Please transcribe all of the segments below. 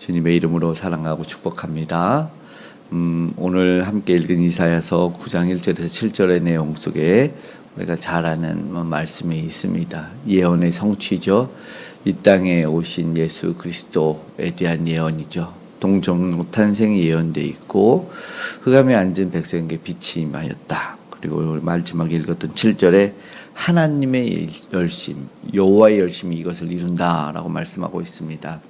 주님의 이름으로 사랑하고 축복합니다. 오늘 함께 읽은 이사야서 9장 1절에서 7절의 내용 속에 우리가 잘 아는 말씀이 있습니다. 예언의 성취죠. 이 땅에 오신 예수 그리스도에 대한 예언이죠. 동정로 탄생이 예언되어 있고 흑암에 앉은 백성에게 빛이 임하였다. 그리고 마지막에 읽었던 7절에 하나님의 열심, 여호와의 열심이 이것을 이룬다라고 말씀하고 있습니다.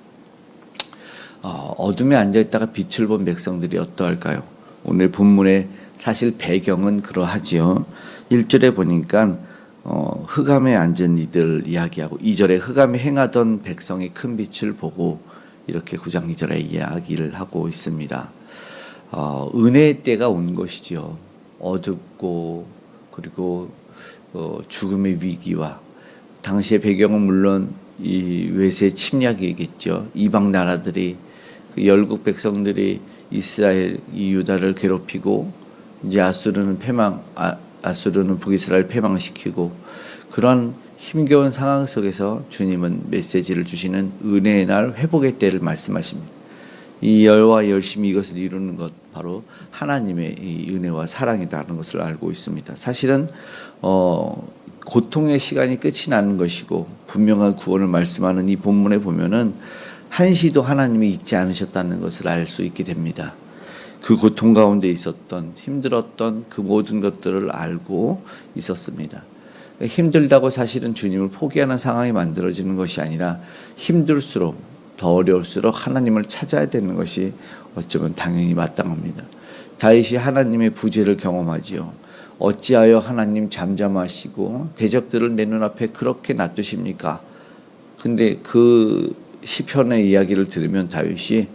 어둠에 앉아있다가 빛을 본 백성들이 어떠할까요? 오늘 본문의 사실 배경은 그러하지요. 1절에 보니까 흑암에 앉은 이들 이야기하고 2절에 흑암에 행하던 백성이 큰 빛을 보고 이렇게 9장 2절에 이야기를 하고 있습니다. 은혜의 때가 온 것이지요. 어둡고 그리고 죽음의 위기와 당시의 배경은 물론 이 외세 침략이겠죠. 이방 나라들이 그 열국 백성들이 이스라엘 이 유다를 괴롭히고 이제 아수르는 북이스라엘 패망시키고 그런 힘겨운 상황 속에서 주님은 메시지를 주시는 은혜의 날 회복의 때를 말씀하십니다. 이 열과 열심히 이것을 이루는 것 바로 하나님의 이 은혜와 사랑이다라는 것을 알고 있습니다. 사실은 고통의 시간이 끝이 나는 것이고 분명한 구원을 말씀하는 이 본문에 보면은 한시도 하나님이 잊지 않으셨다는 것을 알 수 있게 됩니다. 그 고통 가운데 있었던 힘들었던 그 모든 것들을 알고 있었습니다. 힘들다고 사실은 주님을 포기하는 상황이 만들어지는 것이 아니라 힘들수록 더 어려울수록 하나님을 찾아야 되는 것이 어쩌면 당연히 마땅합니다. 다윗이 하나님의 부재를 경험하지요. 어찌하여 하나님 잠잠하시고 대적들을 내 눈앞에 그렇게 놔두십니까? 근데 그 시편의 이야기를 들으면 다윗이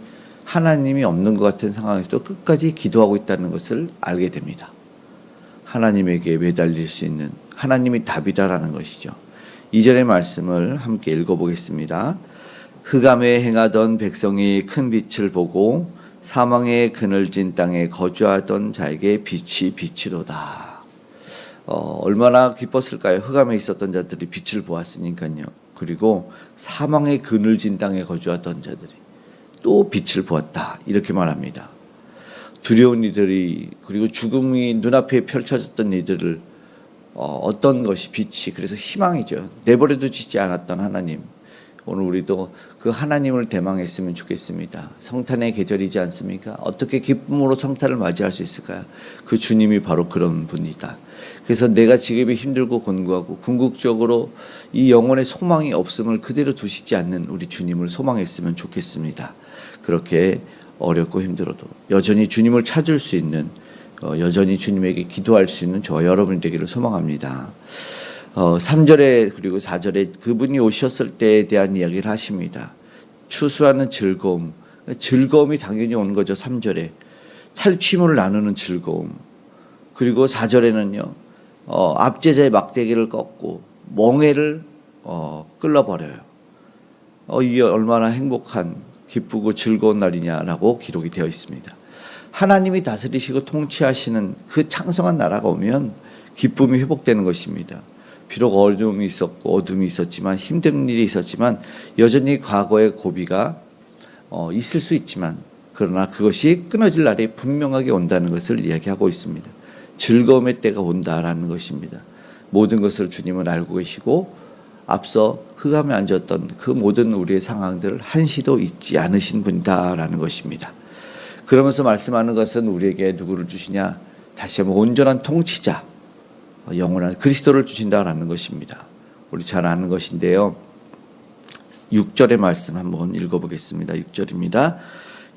하나님이 없는 것 같은 상황에서도 끝까지 기도하고 있다는 것을 알게 됩니다. 하나님에게 매달릴 수 있는 하나님이 답이다라는 것이죠. 2절의 말씀을 함께 읽어보겠습니다. 흑암에 행하던 백성이 큰 빛을 보고 사망의 그늘진 땅에 거주하던 자에게 빛이 비치도다. 얼마나 기뻤을까요? 흑암에 있었던 자들이 빛을 보았으니까요. 그리고 사망의 그늘진 땅에 거주하던 자들이 또 빛을 보았다. 이렇게 말합니다. 두려운 이들이 그리고 죽음이 눈앞에 펼쳐졌던 이들을 어떤 것이 빛이 그래서 희망이죠. 내버려도 지지 않았던 하나님. 오늘 우리도 그 하나님을 대망했으면 좋겠습니다. 성탄의 계절이지 않습니까? 어떻게 기쁨으로 성탄을 맞이할 수 있을까요? 그 주님이 바로 그런 분이다. 그래서 내가 지금이 힘들고 곤고하고 궁극적으로 이 영혼의 소망이 없음을 그대로 두시지 않는 우리 주님을 소망했으면 좋겠습니다. 그렇게 어렵고 힘들어도 여전히 주님을 찾을 수 있는 여전히 주님에게 기도할 수 있는 저와 여러분이 되기를 소망합니다. 3절에 그리고 4절에 그분이 오셨을 때에 대한 이야기를 하십니다. 추수하는 즐거움이 당연히 오는 거죠. 3절에 탈취물을 나누는 즐거움. 그리고 4절에는요 압제자의 막대기를 꺾고 멍에를 끌어버려요. 이게 얼마나 행복한 기쁘고 즐거운 날이냐라고 기록이 되어 있습니다. 하나님이 다스리시고 통치하시는 그 창성한 나라가 오면 기쁨이 회복되는 것입니다. 비록 어려움이 있었고 어둠이 있었지만 힘든 일이 있었지만 여전히 과거의 고비가 있을 수 있지만 그러나 그것이 끊어질 날이 분명하게 온다는 것을 이야기하고 있습니다. 즐거움의 때가 온다라는 것입니다. 모든 것을 주님은 알고 계시고 앞서 흑암에 앉았던 그 모든 우리의 상황들을 한시도 잊지 않으신 분이다라는 것입니다. 그러면서 말씀하는 것은 우리에게 누구를 주시냐? 다시 한번 온전한 통치자 영원한 그리스도를 주신다라는 것입니다. 우리 잘 아는 것인데요. 6절의 말씀 한번 읽어보겠습니다. 6절입니다.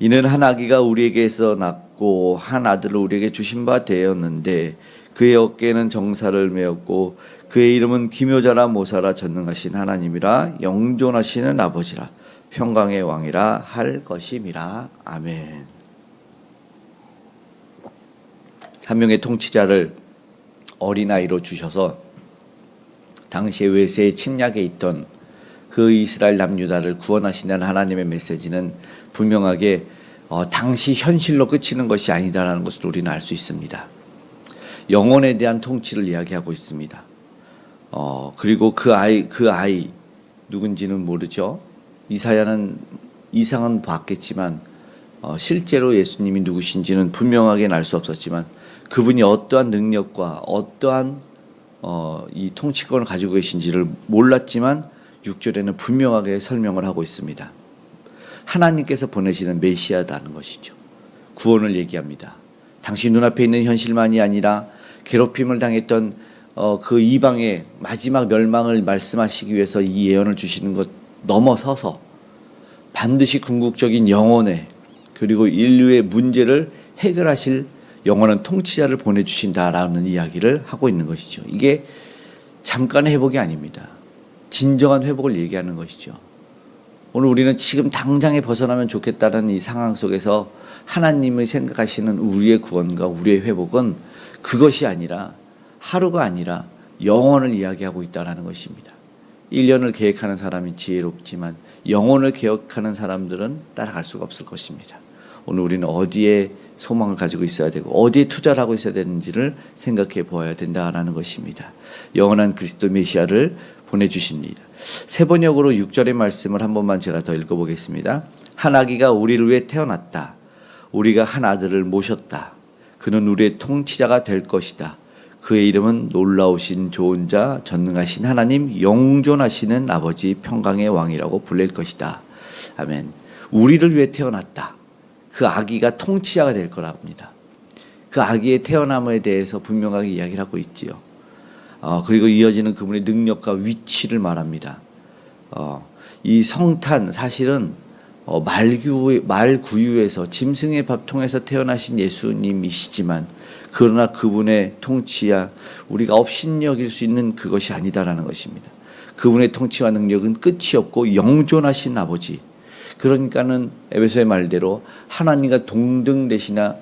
이는 한 아기가 우리에게서 낳고 한 아들을 우리에게 주신 바 되었는데 그의 어깨에는 정사를 메었고 그의 이름은 기묘자라 모사라 전능하신 하나님이라 영존하시는 아버지라 평강의 왕이라 할 것임이라. 아멘. 한 명의 통치자를 어린아이로 주셔서 당시의 외세의 침략에 있던 그 이스라엘 남유다를 구원하신다는 하나님의 메시지는 분명하게 당시 현실로 그치는 것이 아니다라는 것을 우리는 알 수 있습니다. 영혼에 대한 통치를 이야기하고 있습니다. 그리고 그 아이 누군지는 모르죠. 이사야는 이상은 봤겠지만 실제로 예수님이 누구신지는 분명하게 알 수 없었지만 그분이 어떠한 능력과 어떠한 이 통치권을 가지고 계신지를 몰랐지만 6절에는 분명하게 설명을 하고 있습니다. 하나님께서 보내시는 메시아다는 것이죠. 구원을 얘기합니다. 당신 눈앞에 있는 현실만이 아니라 괴롭힘을 당했던 그 이방의 마지막 멸망을 말씀하시기 위해서 이 예언을 주시는 것 넘어서서 반드시 궁극적인 영혼의 그리고 인류의 문제를 해결하실 영원한 통치자를 보내주신다라는 이야기를 하고 있는 것이죠. 이게 잠깐의 회복이 아닙니다. 진정한 회복을 얘기하는 것이죠. 오늘 우리는 지금 당장에 벗어나면 좋겠다는 이 상황 속에서 하나님이 생각하시는 우리의 구원과 우리의 회복은 그것이 아니라 하루가 아니라 영원을 이야기하고 있다는 것입니다. 1년을 계획하는 사람이 지혜롭지만 영혼을 계획하는 사람들은 따라갈 수가 없을 것입니다. 오늘 우리는 어디에 소망을 가지고 있어야 되고 어디에 투자를 하고 있어야 되는지를 생각해 보아야 된다라는 것입니다. 영원한 그리스도 메시아를 보내주십니다. 세 번역으로 6절의 말씀을 한 번만 제가 더 읽어보겠습니다. 한 아기가 우리를 위해 태어났다. 우리가 한 아들을 모셨다. 그는 우리의 통치자가 될 것이다. 그의 이름은 놀라우신 좋은 자, 전능하신 하나님, 영존하시는 아버지, 평강의 왕이라고 불릴 것이다. 아멘. 우리를 위해 태어났다. 그 아기가 통치자가 될 거랍니다. 그 아기의 태어남에 대해서 분명하게 이야기를 하고 있지요. 그리고 이어지는 그분의 능력과 위치를 말합니다. 이 성탄 사실은 말구유에서 짐승의 밥통에서 태어나신 예수님이시지만 그러나 그분의 통치야 우리가 업신여길 수 있는 그것이 아니다라는 것입니다. 그분의 통치와 능력은 끝이 없고 영존하신 아버지. 그러니까는 에베소의 말대로 하나님과 동등되시나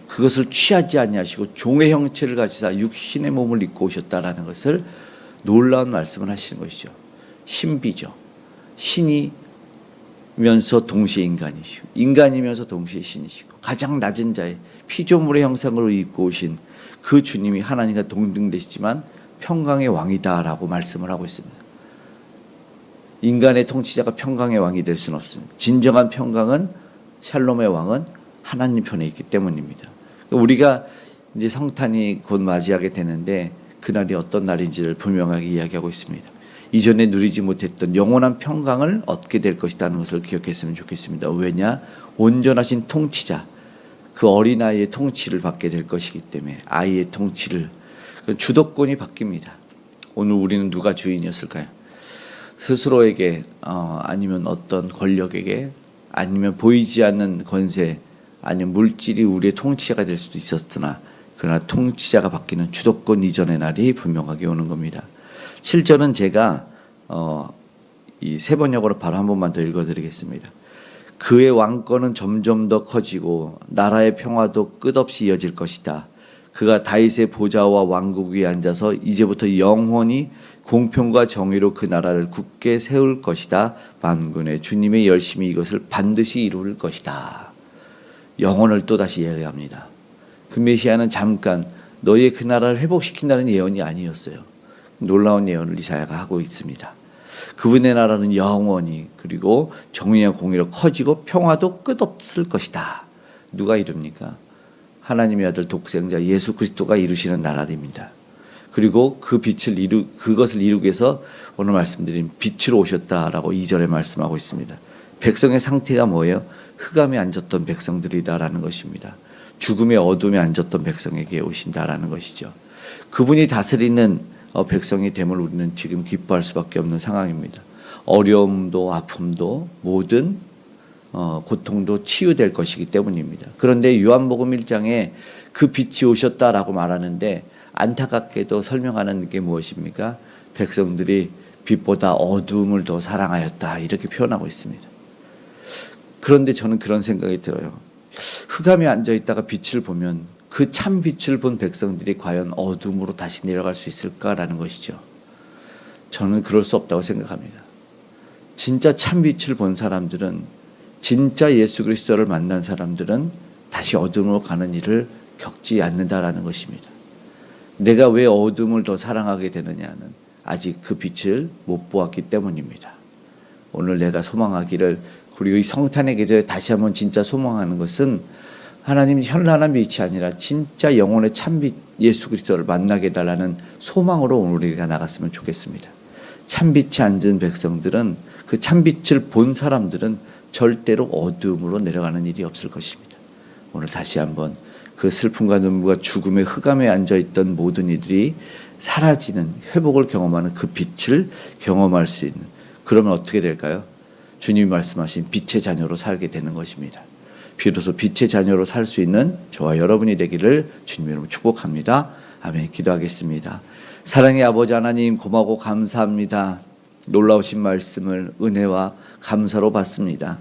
그것을 취하지 아니하시고 종의 형체를 가지사 육신의 몸을 입고 오셨다라는 것을 놀라운 말씀을 하시는 것이죠. 신비죠. 신이면서 동시에 인간이시고 인간이면서 동시에 신이시고 가장 낮은 자의 피조물의 형상으로 입고 오신 그 주님이 하나님과 동등되시지만 평강의 왕이다라고 말씀을 하고 있습니다. 인간의 통치자가 평강의 왕이 될 수는 없습니다. 진정한 평강은 샬롬의 왕은 하나님 편에 있기 때문입니다. 우리가 이제 성탄이 곧 맞이하게 되는데 그날이 어떤 날인지를 분명하게 이야기하고 있습니다. 이전에 누리지 못했던 영원한 평강을 얻게 될 것이라는 것을 기억했으면 좋겠습니다. 왜냐? 온전하신 통치자, 그 어린아이의 통치를 받게 될 것이기 때문에 아이의 통치를 주도권이 바뀝니다. 오늘 우리는 누가 주인이었을까요? 스스로에게 아니면 어떤 권력에게 아니면 보이지 않는 권세 아니면 물질이 우리의 통치자가 될 수도 있었으나 그러나 통치자가 바뀌는 주도권 이전의 날이 분명하게 오는 겁니다. 7절은 제가 이 세 번역으로 바로 한 번만 더 읽어드리겠습니다. 그의 왕권은 점점 더 커지고 나라의 평화도 끝없이 이어질 것이다. 그가 다윗의 보좌와 왕국 위에 앉아서 이제부터 영원히 공평과 정의로 그 나라를 굳게 세울 것이다. 만군의 주님의 열심히 이것을 반드시 이룰 것이다. 영혼을 또다시 이야기합니다. 그 메시아는 잠깐 너희의 그 나라를 회복시킨다는 예언이 아니었어요. 놀라운 예언을 이사야가 하고 있습니다. 그분의 나라는 영원히 그리고 정의와 공의로 커지고 평화도 끝없을 것이다. 누가 이룹니까? 하나님의 아들 독생자 예수 그리스도가 이루시는 나라입니다. 그리고 그 그것을 이루기 위해서 오늘 말씀드린 빛으로 오셨다라고 2절에 말씀하고 있습니다. 백성의 상태가 뭐예요? 흑암에 앉았던 백성들이다라는 것입니다. 죽음의 어둠에 앉았던 백성에게 오신다라는 것이죠. 그분이 다스리는 백성이 됨을 우리는 지금 기뻐할 수밖에 없는 상황입니다. 어려움도 아픔도 모든 고통도 치유될 것이기 때문입니다. 그런데 요한복음 1장에 그 빛이 오셨다라고 말하는데 안타깝게도 설명하는 게 무엇입니까? 백성들이 빛보다 어두움을 더 사랑하였다 이렇게 표현하고 있습니다. 그런데 저는 그런 생각이 들어요. 흑암에 앉아있다가 빛을 보면 그 참 빛을 본 백성들이 과연 어둠으로 다시 내려갈 수 있을까라는 것이죠. 저는 그럴 수 없다고 생각합니다. 진짜 참 빛을 본 사람들은 진짜 예수 그리스도를 만난 사람들은 다시 어둠으로 가는 일을 겪지 않는다라는 것입니다. 내가 왜 어둠을 더 사랑하게 되느냐는 아직 그 빛을 못 보았기 때문입니다. 오늘 내가 소망하기를 그리고 이 성탄의 계절에 다시 한번 진짜 소망하는 것은 하나님 현란한 빛이 아니라 진짜 영혼의 참빛 예수 그리스도를 만나게 해달라는 소망으로 오늘 우리가 나갔으면 좋겠습니다. 참빛에 앉은 백성들은, 그 참빛을 본 사람들은 절대로 어두움으로 내려가는 일이 없을 것입니다. 오늘 다시 한번 그 슬픔과 눈물과 죽음의 흑암에 앉아있던 모든 이들이 사라지는, 회복을 경험하는 그 빛을 경험할 수 있는, 그러면 어떻게 될까요? 주님이 말씀하신 빛의 자녀로 살게 되는 것입니다. 비로소 빛의 자녀로 살 수 있는 저와 여러분이 되기를 주님의 이름으로 축복합니다. 아멘. 기도하겠습니다. 사랑의 아버지 하나님, 고마고 감사합니다. 놀라우신 말씀을 은혜와 감사로 받습니다.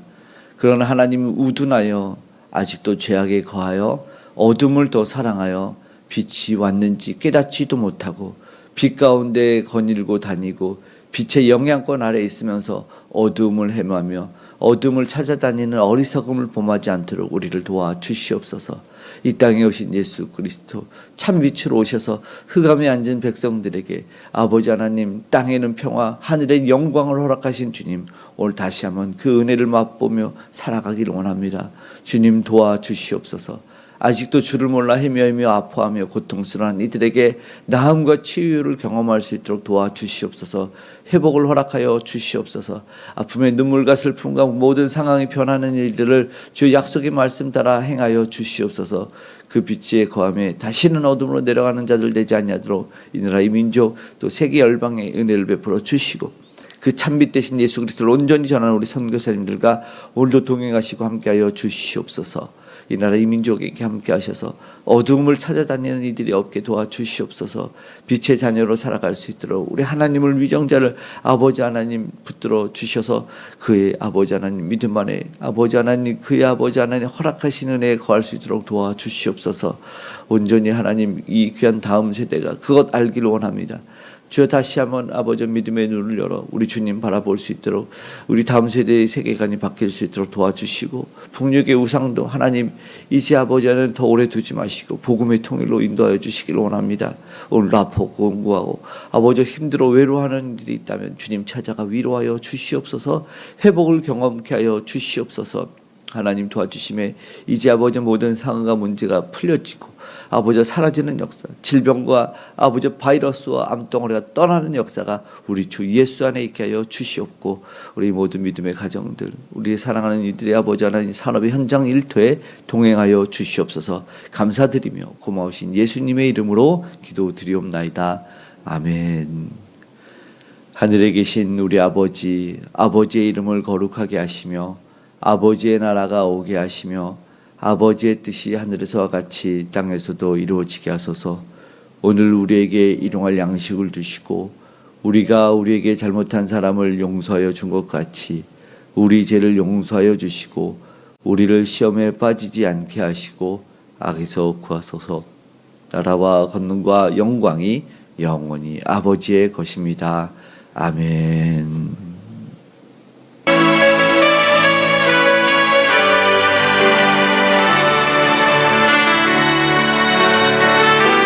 그러나 하나님, 우둔하여 아직도 죄악에 거하여 어둠을 더 사랑하여 빛이 왔는지 깨닫지도 못하고 빛 가운데 거닐고 다니고 빛의 영향권 아래 있으면서 어둠을 헤매며 어둠을 찾아다니는 어리석음을 범하지 않도록 우리를 도와주시옵소서. 이 땅에 오신 예수 그리스도 참빛으로 오셔서 흑암에 앉은 백성들에게 아버지 하나님, 땅에는 평화, 하늘의 영광을 허락하신 주님, 오늘 다시 한번 그 은혜를 맛보며 살아가기를 원합니다. 주님 도와주시옵소서. 아직도 주를 몰라 헤매며 아파하며 고통스러운 이들에게 나음과 치유를 경험할 수 있도록 도와주시옵소서. 회복을 허락하여 주시옵소서. 아픔의 눈물과 슬픔과 모든 상황이 변하는 일들을 주 약속의 말씀 따라 행하여 주시옵소서. 그 빛의 거함에 다시는 어둠으로 내려가는 자들 되지 않냐도록 이 나라 이 민족 또 세계 열방에 은혜를 베풀어 주시고, 그 참빛 되신 예수 그리스도를 온전히 전하는 우리 선교사님들과 오늘도 동행하시고 함께하여 주시옵소서. 이 나라 이 민족에게 함께 하셔서 어둠을 찾아다니는 이들이 없게 도와주시옵소서. 빛의 자녀로 살아갈 수 있도록 우리 하나님을 위정자를 아버지 하나님 붙들어 주셔서 그의 아버지 하나님 믿음 안에 아버지 하나님 그의 아버지 하나님 허락하신 은혜에 거할 수 있도록 도와주시옵소서. 온전히 하나님 이 귀한 다음 세대가 그것 알기를 원합니다. 주여 다시 한번 아버지 믿음의 눈을 열어 우리 주님 바라볼 수 있도록 우리 다음 세대의 세계관이 바뀔 수 있도록 도와주시고, 북녘의 우상도 하나님 이제 아버지는 더 오래 두지 마시고 복음의 통일로 인도하여 주시기를 원합니다. 오늘 아프고 공부하고 아버지 힘들어 외로워하는 일이 있다면 주님 찾아가 위로하여 주시옵소서. 회복을 경험케 하여 주시옵소서. 하나님 도와주심에 이제 아버지 모든 상황과 문제가 풀려지고 아버지 사라지는 역사, 질병과 아버지 바이러스와 암덩어리가 떠나는 역사가 우리 주 예수 안에 있게 하여 주시옵고, 우리 모든 믿음의 가정들, 우리 사랑하는 이들의 아버지 하나님 산업의 현장 일터에 동행하여 주시옵소서. 감사드리며 고마우신 예수님의 이름으로 기도드리옵나이다. 아멘. 하늘에 계신 우리 아버지, 아버지의 이름을 거룩하게 하시며 아버지의 나라가 오게 하시며 아버지의 뜻이 하늘에서와 같이 땅에서도 이루어지게 하소서. 오늘 우리에게 일용할 양식을 주시고 우리가 우리에게 잘못한 사람을 용서하여 준 것 같이 우리 죄를 용서하여 주시고 우리를 시험에 빠지지 않게 하시고 악에서 구하소서. 나라와 권능과 영광이 영원히 아버지의 것입니다. 아멘.